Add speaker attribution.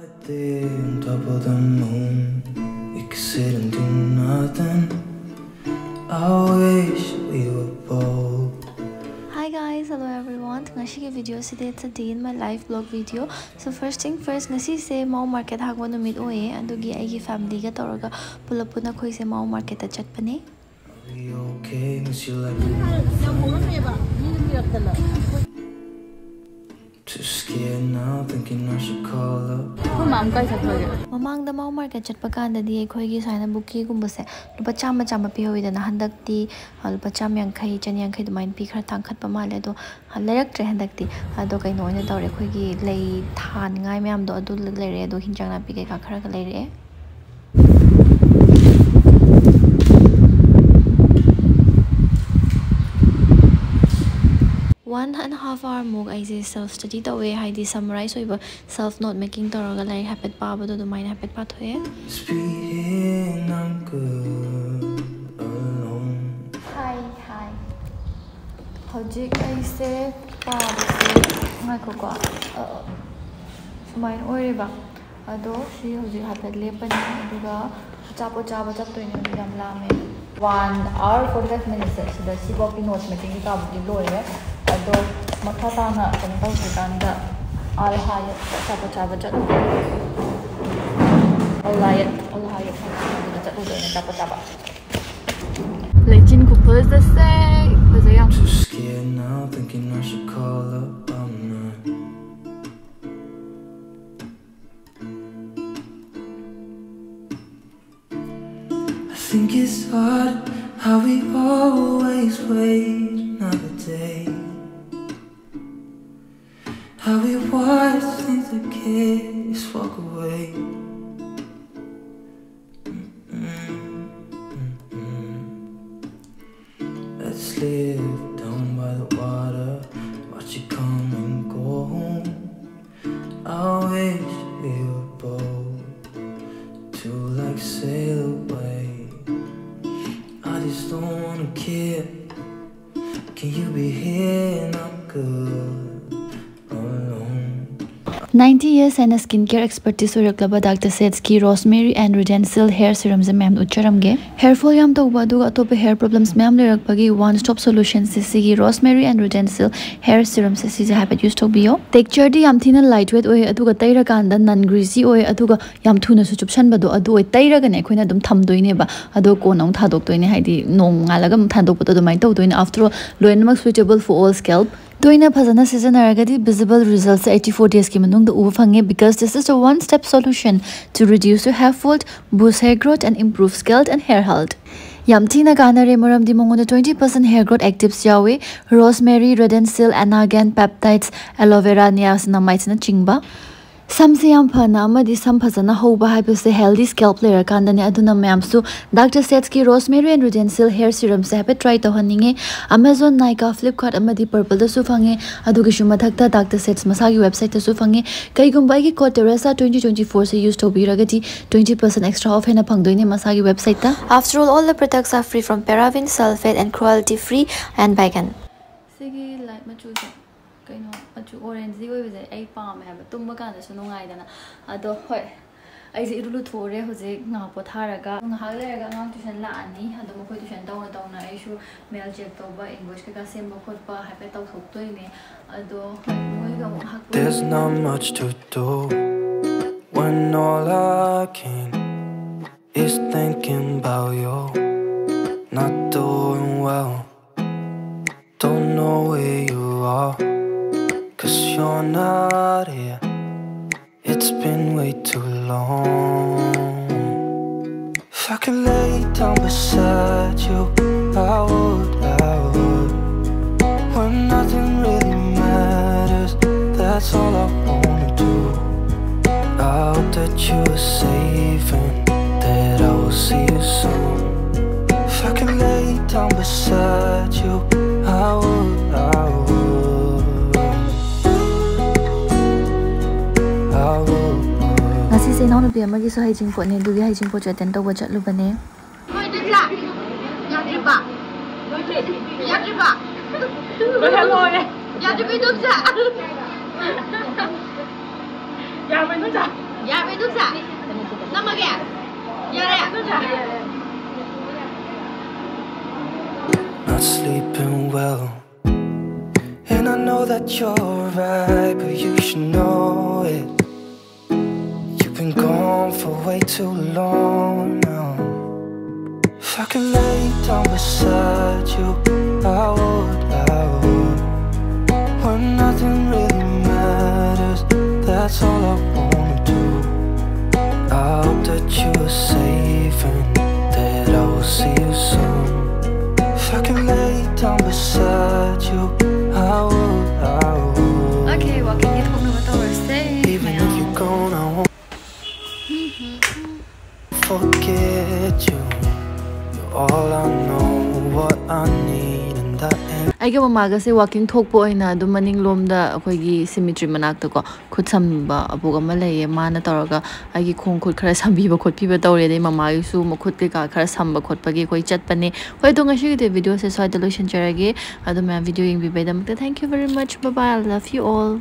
Speaker 1: Right there on top of the moon, we could sit and do nothing. I wish we were bold.
Speaker 2: Hi guys, hello everyone. Ngasi video today it's a day in my life vlog video. So first thing first, ngasi se mau market hagwa numit oye adugi aigi family ga toraga pula puna khoi se mau market ta chatpane.
Speaker 1: Are we okay? Miss you like too scared now, thinking I should call up.
Speaker 2: Mamang da mau market chatpa kanda di khoi gi saina buki gumba se lupa chama chama pi hoi da na handak ti lupa cham yang khai chan yang khai dumain pi khar thang khat pa ma le do lerak tre handak ti ado kai no ne tawre khoi gi lei than ngai myam do adu le re do hinjang na pi ka khara ka le re 1.5 hour mug I self study the way I summarize over self note making toroga like habit pa ba do mine habit pa thoye
Speaker 1: I'm good alone.
Speaker 2: Hi hojik I say pa se ngai ko mine oi ba ado si hojik habit le pa ni aduga chapo chaba chap to ni yam la me 1 hour 45 minutes so the si book note making ka bu lo ye ado makata na kanta ukanda al hayat chapa chaba chat al hayat chat udah chapa chaba legend ko first the say
Speaker 1: I'm too scared now, thinking I should call up. I'm not. I think it's hard how we always wait another day. How we watch things that kids walk away. Let's live down by the water, watch it come and go home. I wish we were bold to like sail away. I just don't wanna care. Can you be here and I'm good?
Speaker 2: 90 years and a skincare expertise or club Dr. Setsky rosemary and redensil hair serums ma'am ucharamge hair fall yam to badu atop hair problems ma'am le rakpagi one stop solution sigi rosemary and redensil hair serum se habit used to bio texture di yam thina lightweight oi aduga taira kanda non greasy oi aduga yam thuna su chupsan badu adu oi taira ga ne khoina dum tham doine ba adu ko nong thadok toine haidi nong ngalaga thandok badu mai to doine after all loinmak suitable for all scalp Doina Pazana season aragadi visible results 84 days ki manung the ufange because this is a one-step solution to reduce your hair fall, boost hair growth and improve scalp and hair health. Yamtina gana re moram di mongona 20% hair growth actives yawe rosemary, redensil, anagan, peptides, aloe vera, niacinamide na chingba. Samse yam phana amadi sam phajana hoba haibase healthy scalp layer kandani aduna mayamsu Dr. Setsky rosemary and redensil hair serum se habit try to haninge Amazon, Nykaa, Flipkart amadi Purple da su phange adugi shuma thakta Dr. Sets masagi website ta su phange kai gumbai ki code Teresa 2024 se use to be ragati 20% extra off hena phangdoine masagi website ta After all the products are free from paraben, sulfate and cruelty free and vegan Sigi light machu kaino achu orange di oibe ai pam hai ba tumba kan da su nongai dana ado hoi ai se irulu thore hoje nga potharaga nga lega nga tuition la ani ado mo tuition taw na ai shu mail check to ba invoice ka sem mo khot pa ha pe taw thok toi ne ado moi ga hak
Speaker 1: There's not much to do when all I can is thinking about you not doing well. Don't know where you are, 'cause you're not here. It's been way too long. If I could lay down beside you, I would. When nothing really matters, that's all I wanna do. I hope that you are safe and that I will see you soon. If I could lay down beside you, I would.
Speaker 2: Ngasi se naw nabi amagi so hygiene po ne dugi hygiene po chaten to ba chatlu bane
Speaker 3: Hoi Teresa yatriba yatriba duksa ya mai duksa Ya bai duk sa. Namage. Yare.
Speaker 1: Not sleeping well, and I know that you're right, but you should know it. You've been gone for way too long now. If I could lay down beside you, I would. When nothing really matters, that's all I wanna do. I hope that you are safe and that I will see you soon. If I could lay down beside you, I would.
Speaker 2: Okay, walking it home with our stay.
Speaker 1: Even if you're gone, I won't forget you. You're all I know, what I need, and that ain't.
Speaker 2: I give a magazine walking talk boy na do maning lom da akoigi symmetry manakta ko khut samba abuga malay mana taraga agi khong khut khara sambi ba khot pi ba tawre de mama gi su mo khut ke ka khara samba khot pa gi koi chat pane hoi to ngashi de video se soi solution charage adu ma video ing bi bedam. Thank you very much. Bye bye. I love you all.